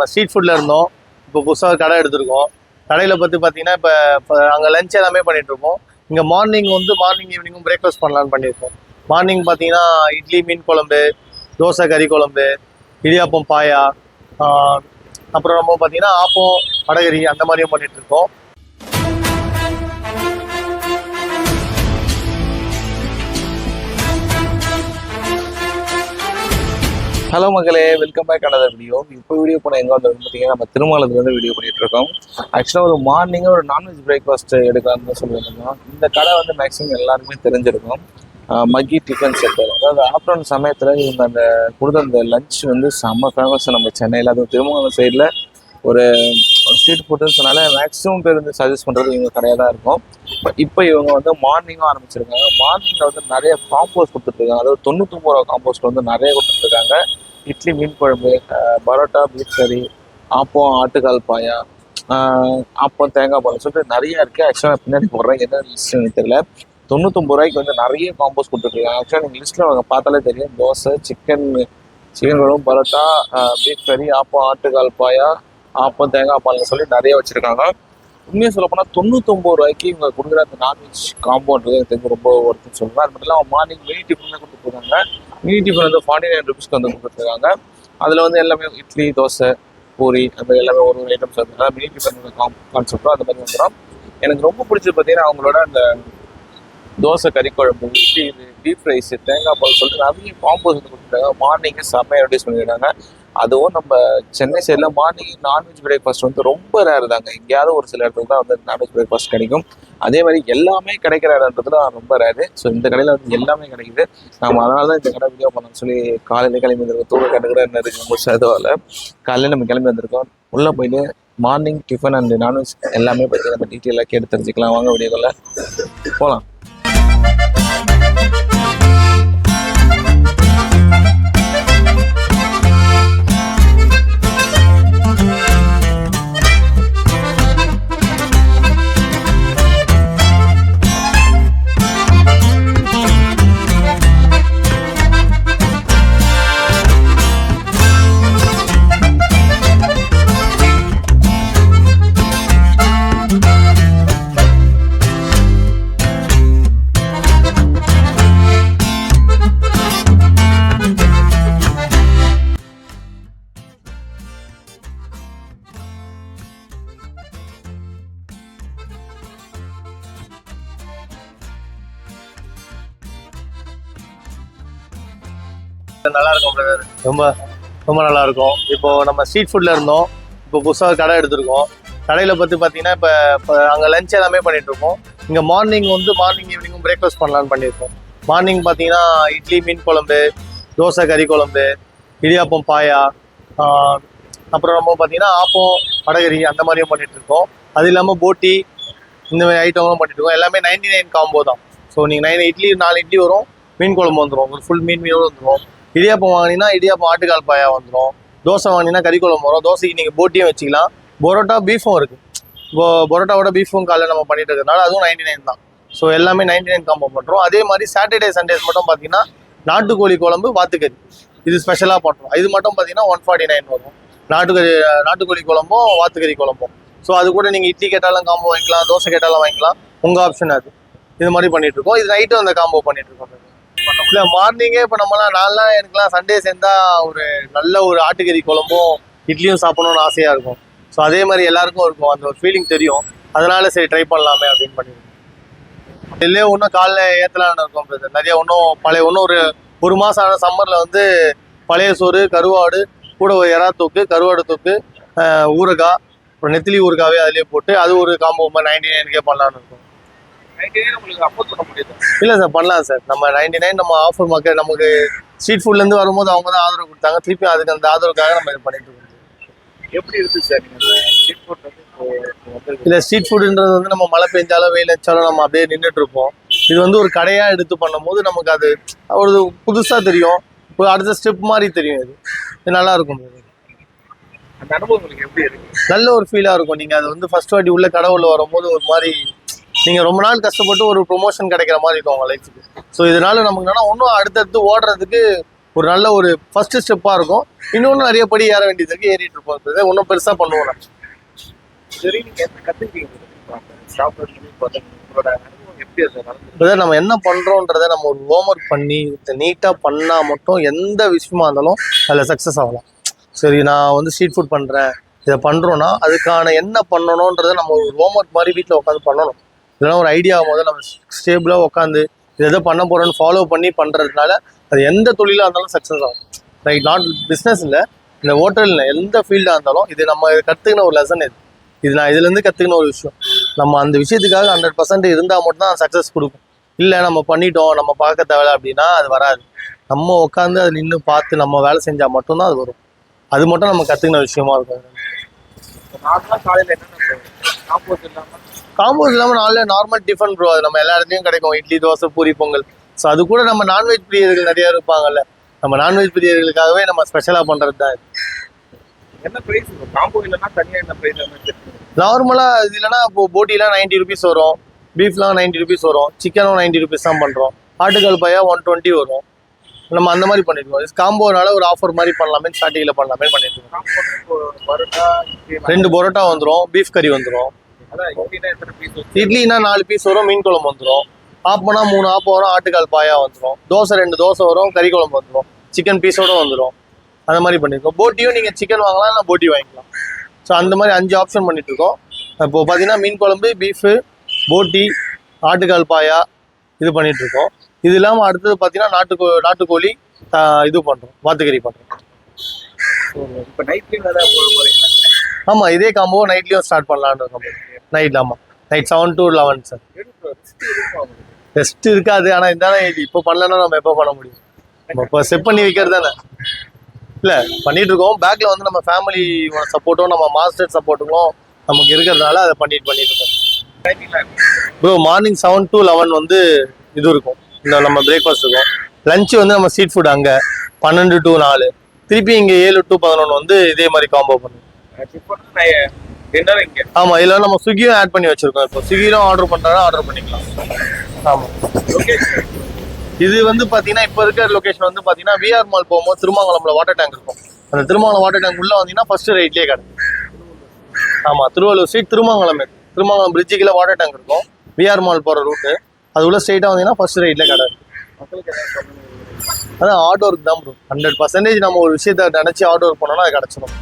Street ஃபுட்டில் இருந்தோம். இப்போ புதுசாக கடை எடுத்திருக்கோம். கடையில் பார்த்தீங்கன்னா இப்போ அங்கே லஞ்ச் எல்லாமே பண்ணிகிட்ருக்கோம். இங்கே மார்னிங் ஈவினிங்கும் பிரேக்ஃபாஸ்ட் பண்ணலான்னு பண்ணியிருக்கோம். மார்னிங் பார்த்தீங்கன்னா இட்லி, மீன் குழம்பு, தோசை, கறி குழம்பு, இடியாப்பம், பாயா, அப்புறம் நம்ம பார்த்தீங்கன்னா ஆப்பம், வடகரி அந்த மாதிரியும் பண்ணிகிட்ருக்கோம். ஹலோ மக்களே, வெல்கம் பேக் அனதர் வீடியோ. இப்போ வீடியோ போன எங்கே வந்து பார்த்தீங்கன்னா நம்ம திருமலத்துலேருந்து வீடியோ பண்ணிட்டு இருக்கோம். ஆக்சுவலாக ஒரு மார்னிங்காக ஒரு நான்வெஜ் பிரேக்ஃபாஸ்ட் எடுக்கலாம்னு சொல்லியிருந்தோம். இந்த கடை வந்து மேக்ஸிமம் எல்லாருக்குமே தெரிஞ்சிருக்கும். மக்கி டிஃபன் சென்டர், அதாவது ஆஃப்டர்நூன் சமயத்தில் இவங்க அந்த கொடுத்த அந்த லஞ்ச் வந்து செம்ம ஃபேமஸ் நம்ம சென்னையில். அதுவும் திருமங்கலம் சைடில் ஒரு ஸ்ட்ரீட் ஃபுட்டுன்னு சொன்னாலே மேக்ஸிமம் பேர் வந்து சஜஸ்ட் பண்ணுறது இவங்க கடையாக தான் இருக்கும். இப்போ இவங்க வந்து மார்னிங்கும் ஆரம்பிச்சிருக்காங்க. மார்னிங்கில் வந்து நிறைய காம்போஸ் கொடுத்துட்ருக்காங்க. அதாவது 99 ரூபா காம்போஸ்ட் வந்து நிறைய கொடுத்துட்ருக்காங்க. இட்லி, மீன் குழம்பு, பரோட்டா, பீஃப் கறி, ஆப்பம், ஆட்டுக்கால் பாயா, ஆப்பம், தேங்காய் பால் சொல்லிட்டு நிறைய இருக்குது. ஆக்சுவலாக பின்னாடி போடுறேன், என்ன லிஸ்ட்னு தெரியல. 99 ரூபாய்க்கு வந்து நிறைய காம்போஸ் கொடுத்துட்ருக்காங்க. ஆக்சுவலாக நீங்கள் லிஸ்ட்டில் அவங்க பார்த்தாலே தெரியும். தோசை, சிக்கன் குழம்பு, பரோட்டா, பீஃப் கறி, ஆப்பம், ஆட்டுக்கால் பாயா, ஆப்பம், தேங்காய் பால்னு சொல்லி நிறைய வச்சுருக்காங்க. உண்மையாக சொல்ல போனால் 99 ரூபாய்க்கு இவங்க கொடுக்குற அந்த நான்வெஜ் காம்போன்றது எனக்கு தெரிஞ்சு ரொம்ப ஒருத்தர் சொல்லுவேன். அது மட்டும் இல்லாமல் மார்னிங் மினி டிஃபன் கொடுத்துருக்காங்க. மினி டிஃபன் வந்து 49 ருபீஸ்க்கு வந்து கொடுத்துருக்காங்க. அதில் வந்து எல்லாமே இட்லி, தோசை, பூரி, அந்த மாதிரி எல்லாமே ஒரு ஐட்டம்ஸ் வந்து மினி டிஃபனோட கான்செப்டோ அந்த மாதிரி வந்துடும். எனக்கு ரொம்ப பிடிச்சது பார்த்தீங்கன்னா அவங்களோட அந்த தோசை, கறி குழம்பு, இட்லி, பீஃப் ரைஸ், தேங்காய் பால் சொல்லிட்டு நிறைய காம்போஸ் வந்து கொடுத்துருக்காங்க. மார்னிங்கு செம்மையாக அட்வைஸ் பண்ணியிருக்காங்க. அதுவும் நம்ம சென்னை சைடில் மார்னிங் நான்வெஜ் பிரேக்ஃபாஸ்ட் வந்து ரொம்ப ரேர் தாங்க. எங்கேயாவது ஒரு சில இடத்துல தான் வந்து நான்வெஜ் பிரேக்ஃபாஸ்ட் கிடைக்கும். அதே மாதிரி எல்லாமே கிடைக்கிற இடத்துல ரொம்ப ரேரு. ஸோ இந்த கடையில் வந்து எல்லாமே கிடைக்குது. நம்ம அதனால தான் இந்த கடை வீடியோ பண்ணோம்னு சொல்லி காலையில் கிளம்பி வந்திருக்கோம். தூர கட்டுக்கிற என்ன இருக்குது ரொம்ப சதுவால் காலையில் நம்ம கிளம்பி வந்திருக்கோம். உள்ளே போயிட்டு மார்னிங் டிஃபன் அண்ட் நான்வெஜ் எல்லாமே பற்றி நம்ம டீட்டெயிலாக கேட்டு தெரிஞ்சுக்கலாம். வாங்க வீடியோக்குள்ள போகலாம். நல்லா இருக்கும் பிரதர், ரொம்ப ரொம்ப நல்லா இருக்கும். இப்போ நம்ம ஸ்ட்ரீட் ஃபுட்ல இருந்தோம். இப்போ புதுசாக கடை எடுத்திருக்கோம். கடையில் பார்த்தீங்கன்னா இப்போ அங்கே லஞ்ச் எல்லாமே பண்ணிட்டு இருக்கோம். இங்கே மார்னிங் ஈவினிங்கும் பிரேக்ஃபாஸ்ட் பண்ணலான்னு பண்ணியிருக்கோம். மார்னிங் பார்த்தீங்கன்னா இட்லி, மீன் குழம்பு, தோசை, கறி குழம்பு, இடியாப்பம், பாயா, அப்புறம் நம்ம பார்த்தீங்கன்னா ஆப்பம், வடகரி அந்த மாதிரியும் பண்ணிட்டு இருக்கோம். அது இல்லாமல் போட்டி இந்த மாதிரி ஐட்டமும் பண்ணிட்டு இருக்கோம். எல்லாமே 99 காம்போ தான். ஸோ நீங்கள் 4 இட்லி வரும், மீன் குழம்பு வந்துடும், ஒரு ஃபுல் மீனோடு வந்துடும். இடியாப்பம் வாங்கினீங்கன்னா இடியாப்பம், ஆட்டுக்கால் பாயா வந்துடும். தோசை வாங்கினீங்கன்னா கறி குழம்பு வரும். தோசைக்கு நீங்கள் போட்டியும் வச்சுக்கலாம். பரோட்டா, பீஃபும் இருக்குது. இப்போ பரோட்டாவோட பீஃபும் காலையில் நம்ம பண்ணிட்டு இருக்கிறதுனால அதுவும் 99 தான். ஸோ எல்லாமே 99 காம்போ பண்ணுறோம். அதே மாதிரி சாட்டர்டே சண்டேஸ் மட்டும் பார்த்தீங்கன்னா நாட்டுக்கோழி குழம்பு, வாத்துக்கறி இது ஸ்பெஷலாக பண்ணுறோம். இது மட்டும் பார்த்தீங்கன்னா 149 வரும். நாட்டுக்கோழி குழம்பும் வாத்துக்கறி குழம்பும். ஸோ அது கூட நீங்கள் இட்லி கேட்டாலும் காம்போ வாங்கிக்கலாம், தோசை கேட்டாலும் வாங்கிக்கலாம், உங்கள் ஆப்ஷன் அது. இது மாதிரி பண்ணிட்டு இருக்கோம். இது நைட்டும் அந்த காம்போ பண்ணிட்டு இருக்கோம். இல்லை மார்னிங்கே இப்போ நான்லாம் எனக்குலாம் சண்டே சேர்ந்தா ஒரு நல்ல ஒரு ஆட்டுக்கறி குழம்பும் இட்லியும் சாப்பிடணும்னு ஆசையாக இருக்கும். ஸோ அதே மாதிரி எல்லாருக்கும் இருக்கும், அந்த ஒரு ஃபீலிங் தெரியும். அதனால சரி ட்ரை பண்ணலாமே அப்படின்னு பண்ணியிருக்கோம். இல்லையே இன்னும் காலைல ஏற்றலான்னு இருக்கும். நிறைய இன்னும் ஒரு மாதம் ஆன சம்மரில் வந்து பழைய சோறு, கருவாடு, கூட ஒரு எறா தொக்கு, கருவாடு தொக்கு, ஊறுகாய், அப்புறம் நெத்திலி ஊறுகாவே அதிலே போட்டு அது ஒரு காம்போ 99 பண்ணலான்னு இருக்கும். இல்லை சார், பண்ணலாம் சார். நம்ம 99 நம்ம ஆஃபர் மக்கள் நமக்கு ஸ்ட்ரீட் ஃபுட்லேருந்து வரும்போது அவங்க தான் ஆதரவு கொடுத்தாங்க. திருப்பி அதுக்கு அந்த ஆதரவுக்காக நம்ம இது பண்ணிட்டு இருக்கோம். எப்படி இருக்குது சார் ஸ்ட்ரீட் ஃபுட்? இல்லை, ஸ்ட்ரீட் ஃபுட்டுன்றது வந்து நம்ம மழை பெஞ்சாலும் வெயில் வச்சாலும் நம்ம அப்படியே நின்றுட்டு இருப்போம். இது வந்து ஒரு கடையாக எடுத்து பண்ணும்போது நமக்கு அது ஒரு புதுசாக தெரியும், ஒரு அடுத்த ஸ்டெப் மாதிரி தெரியும். இது நல்லா இருக்கும். அந்த அனுபவம் உங்களுக்கு எப்படி இருக்கு? நல்ல ஒரு ஃபீலாக இருக்கும். நீங்கள் அது வந்து ஃபர்ஸ்ட் வாட்டி உள்ள கடை உள்ள வரும்போது ஒரு மாதிரி நீங்கள் ரொம்ப நாள் கஷ்டப்பட்டு ஒரு ப்ரொமோஷன் கிடைக்கிற மாதிரி இருக்கும் உங்கள் லைஃபுக்கு. ஸோ இதனால நமக்கு என்னன்னா இன்னும் அடுத்தடுத்து ஓடுறதுக்கு ஒரு நல்ல ஒரு ஃபர்ஸ்ட் ஸ்டெப்பாக இருக்கும். இன்னொன்று நிறைய படி ஏற வேண்டியது இருக்குது, ஏறிட்டு இருப்போம். இன்னும் பெருசாக பண்ணுவோம். நான் சரி, நீங்க என்ன கத்துக்கிட்டீங்க உங்களோட அனுபவம் எப்படி அது நடந்தது? பிரதர், நம்ம என்ன பண்ணுறோன்றதை நம்ம ஒரு ஹோம் ஒர்க் பண்ணி நீட்டாக பண்ணால் மட்டும் எந்த விஷயமா இருந்தாலும் அதில் சக்ஸஸ் ஆகலாம். சரி, நான் வந்து ஸ்ட்ரீட் ஃபுட் பண்ணுறேன், இதை பண்ணுறோன்னா அதுக்கான என்ன பண்ணணுன்றதை நம்ம ஒரு ஹோம் ஒர்க் மாதிரி வீட்டில் உட்காந்து பண்ணணும். இதெல்லாம் ஒரு ஐடியா முதல்ல நம்ம ஸ்டேபிளாக உட்காந்து இதை எதை பண்ண போகிறோன்னு ஃபாலோ பண்ணி பண்ணுறதுனால அது எந்த தொழிலாக இருந்தாலும் சக்ஸஸ் ஆகும். ரைட், நாட் பிஸ்னஸ் இல்லை, இந்த ஹோட்டலில் எந்த ஃபீல்டாக இருந்தாலும் இது நம்ம கற்றுக்கின ஒரு லெசன். இது நான் இதுலேருந்து கற்றுக்கின ஒரு விஷயம். நம்ம அந்த விஷயத்துக்காக 100% இருந்தால் மட்டும்தான் சக்ஸஸ் கொடுக்கும். இல்லை நம்ம பண்ணிட்டோம், நம்ம பார்க்க தேவை அப்படின்னா அது வராது. நம்ம உட்காந்து அது நின்று பார்த்து நம்ம வேலை செஞ்சால் மட்டும்தான் அது வரும். அது மட்டும் நம்ம கற்றுக்கின விஷயமா இருக்கும். நார்மலா காலையில என்னென்ன காம்போஸ் இல்லாமல் நார்மல் டிஃபன் ப்ரோ, அது நம்ம எல்லா இடத்துலையும் கிடைக்கும். இட்லி, தோசை, பூரி, பொங்கல். ஸோ அது கூட நம்ம நான்வெஜ் பிரியர்கள் நிறைய இருப்பாங்கல்ல, நம்ம நான்வெஜ் பிரியர்களுக்காகவே நம்ம ஸ்பெஷலாக பண்ணுறது தான். என்ன பிரைஸ் காம்போ இல்லைன்னா தனியாக என்ன பிரைஸ்? நார்மலாக இது இல்லைன்னா இப்போ போட்டிலாம் 90 ருபீஸ் வரும், பீஃப்லாம் 90 ருபீஸ் வரும், சிக்கனும் 90 ருபீஸ் தான் பண்ணுறோம், ஆட்டுக்கால் பாயா 120 வரும். நம்ம அந்த மாதிரி பண்ணிருக்கோம். காம்போனால ஒரு ஆஃபர் மாதிரி பண்ணலாமே, ஸ்டார்டிங்கில் பண்ணலாமே பண்ணிட்டு இருக்கோம். 2 பரோட்டா வந்துடும், பீஃப் கறி வந்துடும். இட்லினா 4 பீஸ் வரும், மீன் குழம்பு வந்துடும். ஆப்பனா 3 ஆப்பம் வரும், ஆட்டுக்கால் பாயா வந்துடும். தோசை 2 தோசை வரும், கறி குழம்பு வந்துடும், சிக்கன் பீஸோட வந்துடும். அந்த மாதிரி பண்ணியிருக்கோம். போட்டியும் நீங்கள் சிக்கன் வாங்கலாம், இல்லை போட்டி வாங்கிக்கலாம். ஸோ அந்த மாதிரி 5 ஆப்ஷன் பண்ணிட்டு இருக்கோம். இப்போ பார்த்தீங்கன்னா மீன் குழம்பு, பீஃபு, போட்டி, ஆட்டுக்கால் பாயா இது பண்ணிட்டு இருக்கோம். இது இல்லாமல் அடுத்தது பார்த்தீங்கன்னா நாட்டுக்கோழி இது பண்ணுறோம், வாத்துக்கறி பண்ணுறோம். இப்போ நைட்லேயும் வேலை போட போகிறீங்களா? ஆமாம், இதே காம்போ நைட்லேயும் ஸ்டார்ட் பண்ணலான்னு இருக்கோம். நைட் ஆமாம், நைட் 7 to 11 சார். ரெஸ்ட் இருக்காது, ஆனால் இருந்தாலும் இப்போ பண்ணலன்னா நம்ம எப்போ பண்ண முடியும்? நம்ம இப்போ செட் பண்ணி வைக்கிறது தானே. இல்லை பண்ணிட்டு இருக்கோம். பேக்கில் வந்து நம்ம ஃபேமிலி சப்போர்ட்டும் நம்ம மாஸ்டர் சப்போர்ட்டுங்களும் நமக்கு இருக்கிறதுனால அதை பண்ணிட்டு இருக்கோம். ப்ரோ மார்னிங் 7 to 11 வந்து இது இருக்கும், இந்த நம்ம பிரேக்ஃபாஸ்ட் இருக்கும். லஞ்சு வந்து நம்ம ஸ்ட்ரீட் ஃபுட் அங்கே 12 to 4, திருப்பி இங்கே 7 to 11 வந்து இதே மாதிரி காம்போ பண்ணுவோம். ஆமாம், இதில் நம்ம ஸ்விக்கியும் ஆட் பண்ணி வச்சிருக்கோம். இப்போ ஸ்விக்கிலும் ஆர்டர் பண்ணுறதா ஆர்டர் பண்ணிக்கலாம். ஆமாம், இது வந்து பார்த்தீங்கன்னா இப்போ இருக்கிற லொக்கேஷன் வந்து பார்த்தீங்கன்னா விஆர் மால் போகும்போது திருமங்கலம்ல வாட்டர் டேங்க் இருக்கும். அந்த திருமங்கலம் வாட்டர் டேங்க் உள்ள வந்தீங்கன்னா ஃபர்ஸ்ட் ரைட்லேயே கிடைக்கும். ஆமாம், திருவள்ளூர் ஸ்ட்ரீட் திருமங்கலம் பிரிட்ஜுக்குள்ள வாட்டர் டேங்க் இருக்கும். விஆர் மால் போகிற ரூட்டு அது உள்ள ஸ்ட்ரெயிட்டாக வந்தீங்கன்னா ஃபர்ஸ்ட் ரைட்லேயே கடை. அதான் ஹார்ட் ஒர்க் தான் ப்ரோ. 100% நம்ம ஒரு விஷயத்த நினச்சி ஹார்ட் ஒர்க் பண்ணோம்னா அது கிடச்சிடும்.